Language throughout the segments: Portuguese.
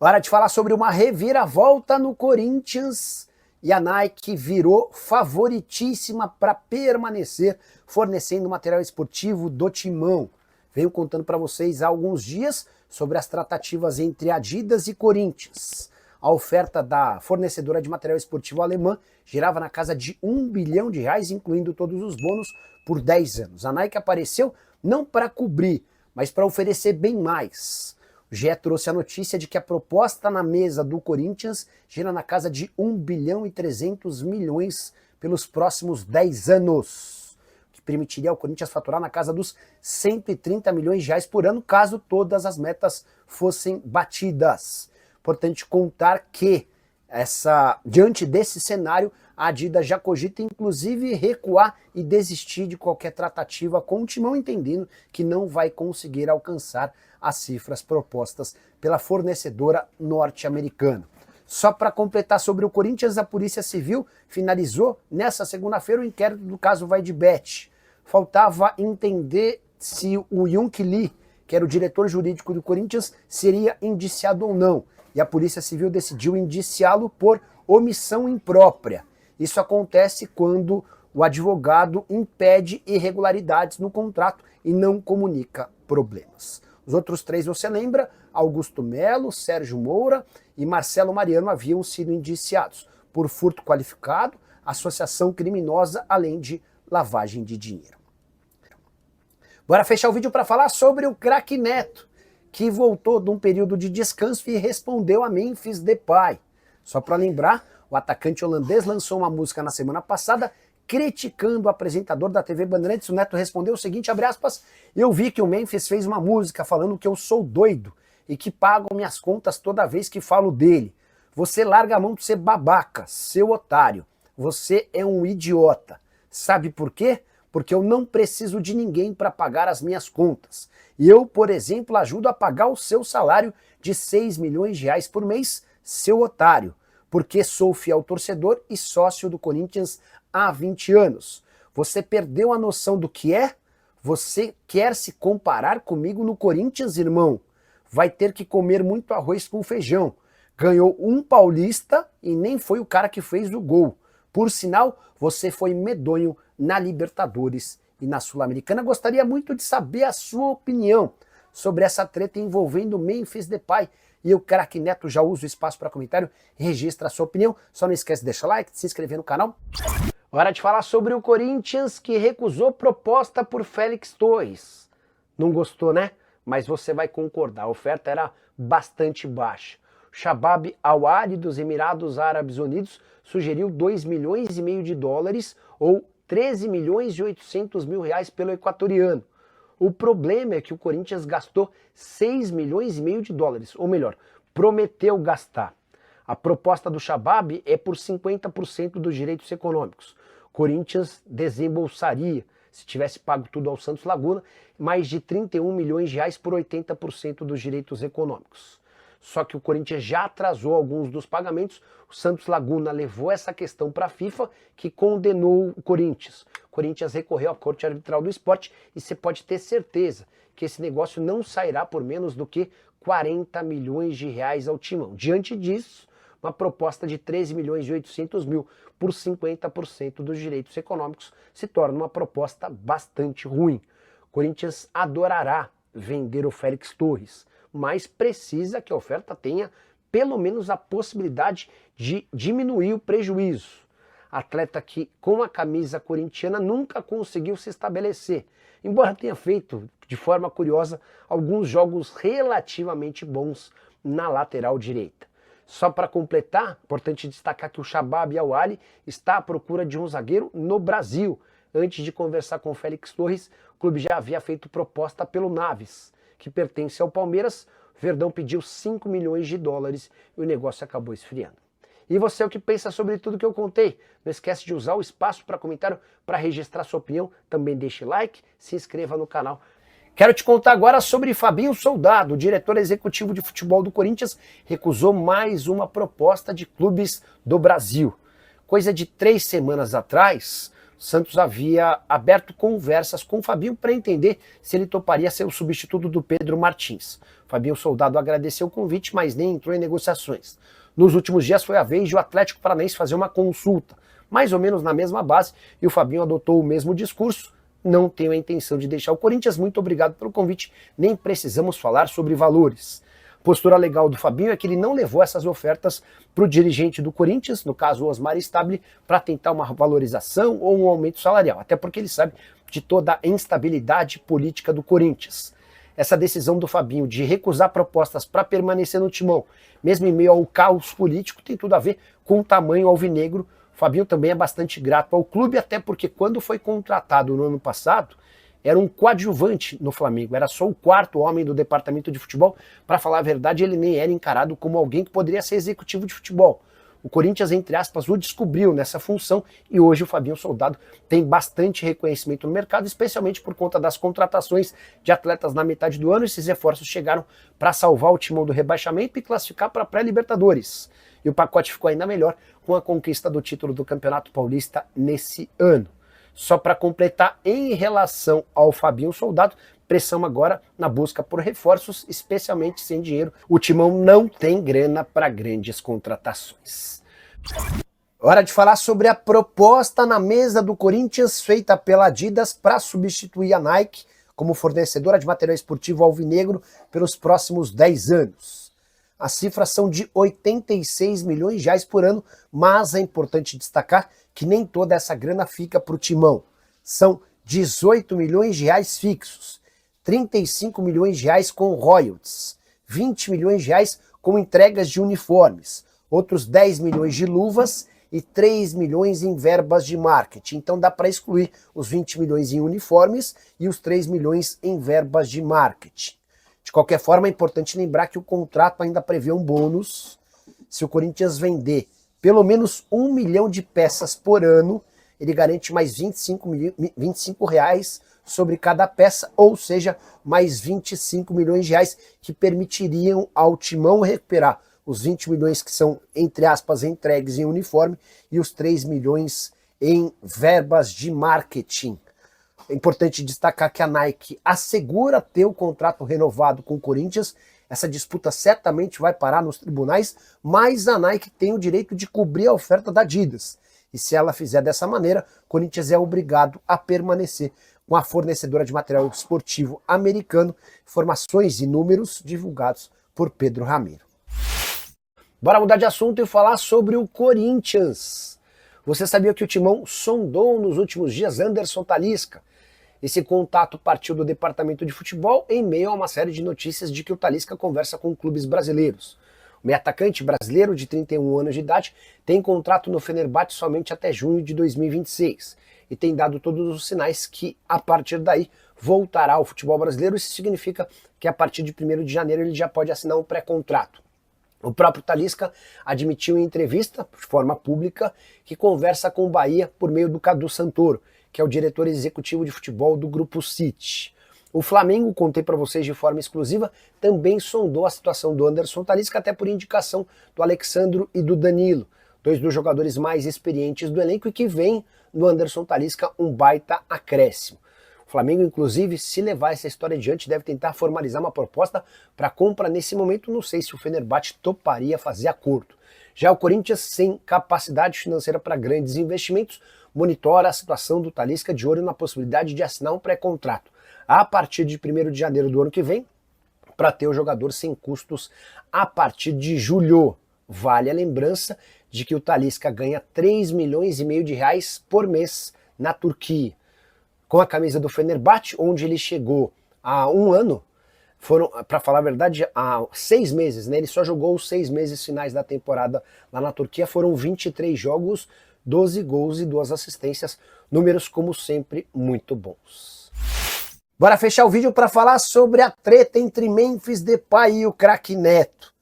Hora de falar sobre uma reviravolta no Corinthians e a Nike virou favoritíssima para permanecer fornecendo material esportivo do Timão. Venho contando para vocês há alguns dias sobre as tratativas entre Adidas e Corinthians. A oferta da fornecedora de material esportivo alemã girava na casa de R$1 bilhão, incluindo todos os bônus, por 10 anos. A Nike apareceu não para cobrir, mas para oferecer bem mais. O GE trouxe a notícia de que a proposta na mesa do Corinthians gira na casa de R$1 bilhão e 300 milhões pelos próximos 10 anos, o que permitiria ao Corinthians faturar na casa dos R$130 milhões por ano, caso todas as metas fossem batidas. Importante contar que, diante desse cenário, a Adidas já cogita inclusive recuar e desistir de qualquer tratativa com o Timão, entendendo que não vai conseguir alcançar as cifras propostas pela fornecedora norte-americana. Só para completar sobre o Corinthians, a Polícia Civil finalizou nessa segunda-feira o inquérito do caso Vaidbet. Faltava entender se o Yonk Lee, que era o diretor jurídico do Corinthians, seria indiciado ou não. E a Polícia Civil decidiu indiciá-lo por omissão imprópria. Isso acontece quando o advogado impede irregularidades no contrato e não comunica problemas. Os outros três, você lembra, Augusto Melo, Sérgio Moura e Marcelo Mariano haviam sido indiciados por furto qualificado, associação criminosa, além de lavagem de dinheiro. Bora fechar o vídeo para falar sobre o craque Neto, que voltou de um período de descanso e respondeu a Memphis Depay. Só para lembrar, o atacante holandês lançou uma música na semana passada criticando o apresentador da TV Bandeirantes. O Neto respondeu o seguinte, abre aspas, eu vi que o Memphis fez uma música falando que eu sou doido e que pagam minhas contas toda vez que falo dele. Você larga a mão de ser babaca, seu otário. Você é um idiota. Sabe por quê? Porque eu não preciso de ninguém para pagar as minhas contas. E eu, por exemplo, ajudo a pagar o seu salário de R$6 milhões por mês, seu otário. Porque sou fiel torcedor e sócio do Corinthians há 20 anos. Você perdeu a noção do que é? Você quer se comparar comigo no Corinthians, irmão? Vai ter que comer muito arroz com feijão. Ganhou um paulista e nem foi o cara que fez o gol. Por sinal, você foi medonho na Libertadores e na Sul-Americana. Gostaria muito de saber a sua opinião sobre essa treta envolvendo Memphis Depay. E o craque Neto, já usa o espaço para comentário e registra a sua opinião. Só não esquece de deixar like, de se inscrever no canal. Hora de falar sobre o Corinthians, que recusou proposta por Félix Torres. Não gostou, né? Mas você vai concordar, a oferta era bastante baixa. O Shabab Al-Ahly dos Emirados Árabes Unidos sugeriu $2,5 milhões ou 13 milhões e 800 mil reais pelo equatoriano. O problema é que o Corinthians gastou $6,5 milhões, ou melhor, prometeu gastar. A proposta do Shabab é por 50% dos direitos econômicos. O Corinthians desembolsaria, se tivesse pago tudo ao Santos Laguna, mais de R$31 milhões por 80% dos direitos econômicos. Só que o Corinthians já atrasou alguns dos pagamentos, o Santos Laguna levou essa questão para a FIFA, que condenou o Corinthians. O Corinthians recorreu à Corte Arbitral do Esporte e você pode ter certeza que esse negócio não sairá por menos do que R$40 milhões ao Timão. Diante disso, uma proposta de 13 milhões e 800 mil por 50% dos direitos econômicos se torna uma proposta bastante ruim. O Corinthians adorará vender o Félix Torres, mas precisa que a oferta tenha pelo menos a possibilidade de diminuir o prejuízo. Atleta que com a camisa corintiana nunca conseguiu se estabelecer, embora tenha feito, de forma curiosa, alguns jogos relativamente bons na lateral direita. Só para completar, importante destacar que o Shabab Al-Ahly está à procura de um zagueiro no Brasil. Antes de conversar com o Félix Torres, o clube já havia feito proposta pelo Naves, que pertence ao Palmeiras. O Verdão pediu $5 milhões e o negócio acabou esfriando. E você, o que pensa sobre tudo que eu contei? Não esquece de usar o espaço para comentário para registrar sua opinião. Também deixe like, se inscreva no canal. Quero te contar agora sobre Fabinho Soldado. O diretor executivo de futebol do Corinthians recusou mais uma proposta de clubes do Brasil. Coisa de 3 semanas atrás, Santos havia aberto conversas com o Fabinho para entender se ele toparia ser o substituto do Pedro Martins. Fabinho Soldado agradeceu o convite, mas nem entrou em negociações. Nos últimos dias foi a vez de o Atlético Paranaense fazer uma consulta, mais ou menos na mesma base, e o Fabinho adotou o mesmo discurso. Não tenho a intenção de deixar o Corinthians, muito obrigado pelo convite, nem precisamos falar sobre valores. Postura legal do Fabinho é que ele não levou essas ofertas para o dirigente do Corinthians, no caso o Osmar Stabile, para tentar uma valorização ou um aumento salarial, até porque ele sabe de toda a instabilidade política do Corinthians. Essa decisão do Fabinho de recusar propostas para permanecer no timão, mesmo em meio ao caos político, tem tudo a ver com o tamanho alvinegro. O Fabinho também é bastante grato ao clube, até porque quando foi contratado no ano passado, era um coadjuvante no Flamengo, era só o quarto homem do departamento de futebol. Para falar a verdade, ele nem era encarado como alguém que poderia ser executivo de futebol. O Corinthians, entre aspas, o descobriu nessa função e hoje o Fabinho Soldado tem bastante reconhecimento no mercado, especialmente por conta das contratações de atletas na metade do ano. Esses reforços chegaram para salvar o timão do rebaixamento e classificar para a pré-Libertadores. E o pacote ficou ainda melhor com a conquista do título do Campeonato Paulista nesse ano. Só para completar, em relação ao Fabinho Soldado, pressão agora na busca por reforços, especialmente sem dinheiro. O Timão não tem grana para grandes contratações. Hora de falar sobre a proposta na mesa do Corinthians feita pela Adidas para substituir a Nike como fornecedora de material esportivo alvinegro pelos próximos 10 anos. As cifras são de 86 milhões de reais por ano, mas é importante destacar que nem toda essa grana fica para o Timão. São 18 milhões de reais fixos, 35 milhões de reais com royalties, 20 milhões de reais com entregas de uniformes, outros 10 milhões de luvas e 3 milhões em verbas de marketing. Então dá para excluir os 20 milhões em uniformes e os 3 milhões em verbas de marketing. De qualquer forma, é importante lembrar que o contrato ainda prevê um bônus se o Corinthians vender pelo menos 1 milhão de peças por ano. Ele garante mais 25 reais sobre cada peça, ou seja, mais 25 milhões de reais que permitiriam ao Timão recuperar os 20 milhões que são, entre aspas, entregues em uniforme e os 3 milhões em verbas de marketing. É importante destacar que a Nike assegura ter o contrato renovado com o Corinthians. Essa disputa certamente vai parar nos tribunais, mas a Nike tem o direito de cobrir a oferta da Adidas. E se ela fizer dessa maneira, o Corinthians é obrigado a permanecer com a fornecedora de material esportivo americano. Informações e números divulgados por Pedro Ramiro. Bora mudar de assunto e falar sobre o Corinthians. Você sabia que o Timão sondou nos últimos dias Anderson Talisca? Esse contato partiu do departamento de futebol em meio a uma série de notícias de que o Talisca conversa com clubes brasileiros. O meio-atacante brasileiro de 31 anos de idade tem contrato no Fenerbahçe somente até junho de 2026 e tem dado todos os sinais que, a partir daí, voltará ao futebol brasileiro. Isso significa que a partir de 1º de janeiro ele já pode assinar um pré-contrato. O próprio Talisca admitiu em entrevista, de forma pública, que conversa com o Bahia por meio do Cadu Santoro, que é o diretor executivo de futebol do Grupo City. O Flamengo, contei para vocês de forma exclusiva, também sondou a situação do Anderson Talisca, até por indicação do Alexandro e do Danilo, dois dos jogadores mais experientes do elenco e que vem no Anderson Talisca um baita acréscimo. O Flamengo, inclusive, se levar essa história adiante, deve tentar formalizar uma proposta para compra nesse momento. Não sei se o Fenerbahçe toparia fazer acordo. Já o Corinthians, sem capacidade financeira para grandes investimentos, monitora a situação do Talisca de olho na possibilidade de assinar um pré-contrato a partir de 1º de janeiro do ano que vem, para ter o jogador sem custos a partir de julho. Vale a lembrança de que o Talisca ganha 3 milhões e meio de reais por mês na Turquia. Com a camisa do Fenerbahçe, onde ele chegou há um ano, foram, para falar a verdade, há 6 meses, né? Ele só jogou os 6 meses finais da temporada lá na Turquia, foram 23 jogos, 12 gols e 2 assistências, números como sempre muito bons. Bora fechar o vídeo para falar sobre a treta entre Memphis Depay e o craque Neto.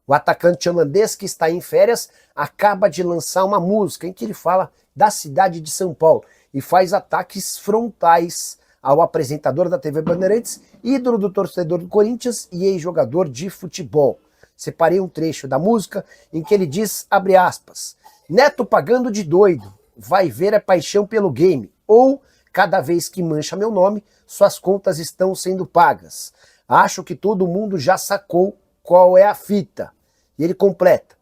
O atacante holandês que está em férias acaba de lançar uma música em que ele fala da cidade de São Paulo e faz ataques frontais ao apresentador da TV Bandeirantes, ídolo do torcedor do Corinthians e ex-jogador de futebol. Separei um trecho da música em que ele diz, abre aspas, Neto pagando de doido, vai ver a paixão pelo game, ou cada vez que mancha meu nome, suas contas estão sendo pagas. Acho que todo mundo já sacou qual é a fita. E ele completa: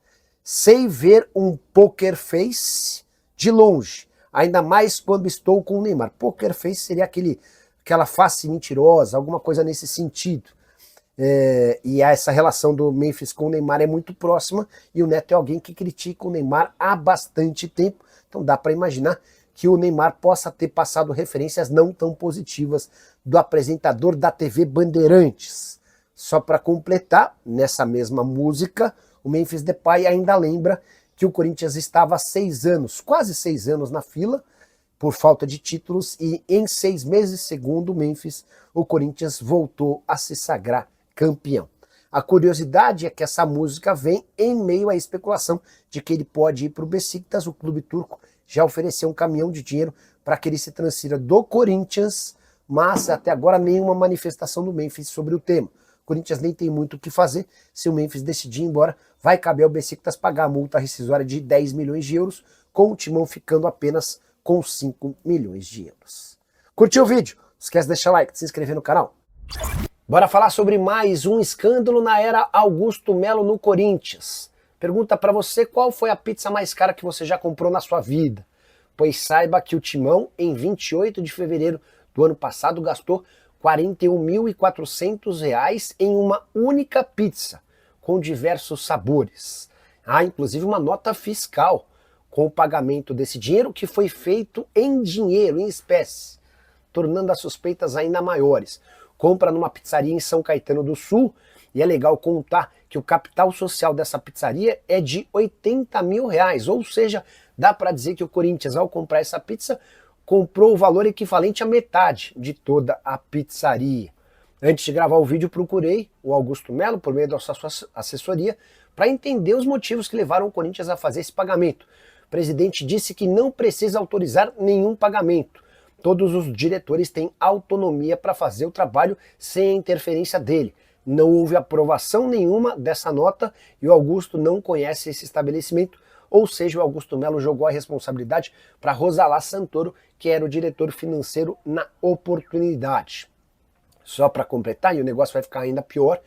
sei ver um poker face de longe, ainda mais quando estou com o Neymar. Poker face seria aquela face mentirosa, alguma coisa nesse sentido. E essa relação do Memphis com o Neymar é muito próxima, e o Neto é alguém que critica o Neymar há bastante tempo, então dá para imaginar que o Neymar possa ter passado referências não tão positivas do apresentador da TV Bandeirantes. Só para completar, nessa mesma música, o Memphis Depay ainda lembra que o Corinthians estava há 6 anos, quase 6 anos na fila, por falta de títulos, e em 6 meses, segundo o Memphis, o Corinthians voltou a se sagrar campeão. A curiosidade é que essa música vem em meio à especulação de que ele pode ir para o Besiktas. O clube turco já ofereceu um caminhão de dinheiro para que ele se transfira do Corinthians, mas até agora nenhuma manifestação do Memphis sobre o tema. O Corinthians nem tem muito o que fazer. Se o Memphis decidir ir embora, vai caber ao Besiktas pagar a multa rescisória de 10 milhões de euros, com o Timão ficando apenas com 5 milhões de euros. Curtiu o vídeo? Não esquece de deixar o like, de se inscrever no canal. Bora falar sobre mais um escândalo na era Augusto Melo no Corinthians. Pergunta pra você: qual foi a pizza mais cara que você já comprou na sua vida? Pois saiba que o Timão, em 28 de fevereiro do ano passado, gastou R$ 41.400 em uma única pizza, com diversos sabores. Há inclusive uma nota fiscal com o pagamento desse dinheiro, que foi feito em dinheiro, em espécie, tornando as suspeitas ainda maiores. Compra numa pizzaria em São Caetano do Sul, e é legal contar que o capital social dessa pizzaria é de R$ 80 mil, ou seja, dá para dizer que o Corinthians, ao comprar essa pizza, comprou o valor equivalente à metade de toda a pizzaria. Antes de gravar o vídeo, procurei o Augusto Melo, por meio da sua assessoria, para entender os motivos que levaram o Corinthians a fazer esse pagamento. O presidente disse que não precisa autorizar nenhum pagamento. Todos os diretores têm autonomia para fazer o trabalho sem a interferência dele. Não houve aprovação nenhuma dessa nota e o Augusto não conhece esse estabelecimento, ou seja, o Augusto Melo jogou a responsabilidade para Rosalá Santoro, que era o diretor financeiro na oportunidade. Só para completar, e o negócio vai ficar ainda pior,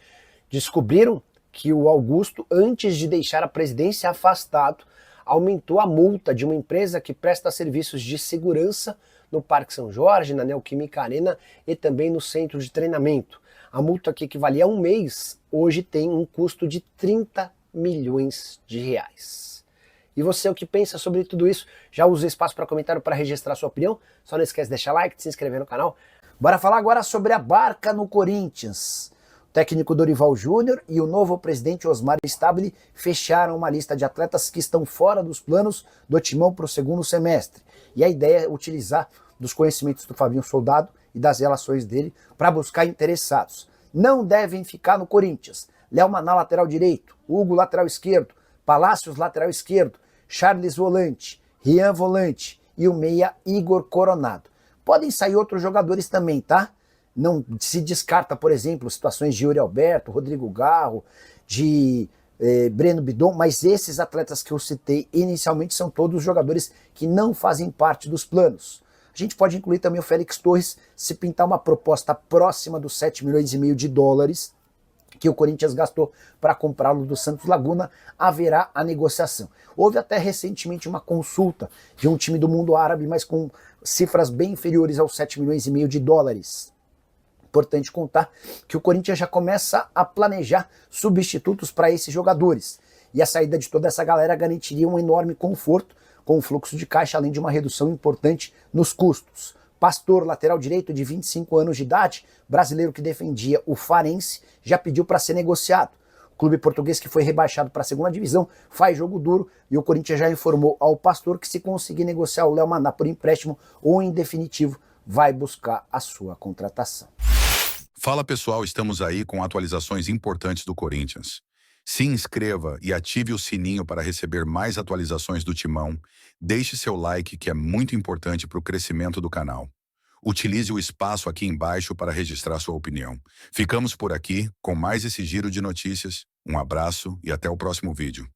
descobriram que o Augusto, antes de deixar a presidência afastado, aumentou a multa de uma empresa que presta serviços de segurança no Parque São Jorge, na Neoquímica Arena e também no centro de treinamento. A multa, que equivalia a um mês, hoje tem um custo de 30 milhões de reais. E você, o que pensa sobre tudo isso? Já usa o espaço para comentário para registrar sua opinião? Só não esquece de deixar like, de se inscrever no canal. Bora falar agora sobre a barca no Corinthians. O técnico Dorival Júnior e o novo presidente Osmar Stabile fecharam uma lista de atletas que estão fora dos planos do Timão para o segundo semestre. E a ideia é utilizar dos conhecimentos do Fabinho Soldado e das relações dele para buscar interessados. Não devem ficar no Corinthians: Léo Maná, lateral direito; Hugo, lateral esquerdo; Palácios, lateral esquerdo; Charles, volante; Rian, volante; e o meia Igor Coronado. Podem sair outros jogadores também, tá? Não se descarta, por exemplo, situações de Yuri Alberto, Rodrigo Garro, de Breno Bidon, mas esses atletas que eu citei inicialmente são todos jogadores que não fazem parte dos planos. A gente pode incluir também o Félix Torres, se pintar uma proposta próxima dos 7 milhões e meio de dólares que o Corinthians gastou para comprá-lo do Santos Laguna, haverá a negociação. Houve até recentemente uma consulta de um time do mundo árabe, mas com cifras bem inferiores aos 7 milhões e meio de dólares. Importante contar que o Corinthians já começa a planejar substitutos para esses jogadores. E a saída de toda essa galera garantiria um enorme conforto com o fluxo de caixa, além de uma redução importante nos custos. Pastor, lateral direito de 25 anos de idade, brasileiro que defendia o Farense, já pediu para ser negociado. O clube português, que foi rebaixado para a segunda divisão, faz jogo duro, e o Corinthians já informou ao Pastor que, se conseguir negociar o Léo Maná por empréstimo ou em definitivo, vai buscar a sua contratação. Fala pessoal, estamos aí com atualizações importantes do Corinthians. Se inscreva e ative o sininho para receber mais atualizações do Timão. Deixe seu like, que é muito importante para o crescimento do canal. Utilize o espaço aqui embaixo para registrar sua opinião. Ficamos por aqui com mais esse giro de notícias. Um abraço e até o próximo vídeo.